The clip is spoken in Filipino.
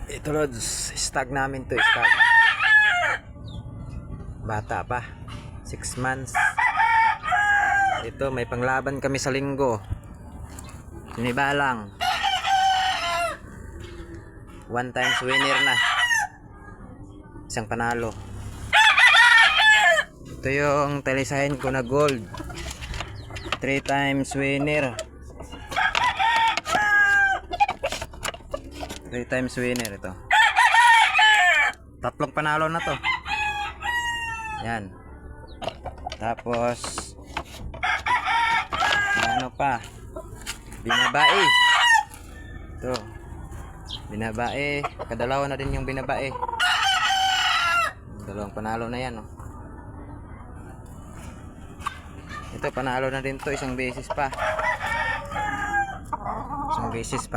Ito lods, stag namin to, stag. Bata pa, 6 months. Ito, may panglaban kami sa linggo. Sinibalang 1 times winner na. Isang panalo. Ito yung talisahin ko na gold. 3 times winner. 3 times winner ito. 3 panalo na to. Yan. Tapos ano pa? Binabae. Ito. Binabae. Kadalawa na din yung binabae. 2 panalo na yan, oh. Ito panalo na din to, isang beses pa. Isang beses panalo.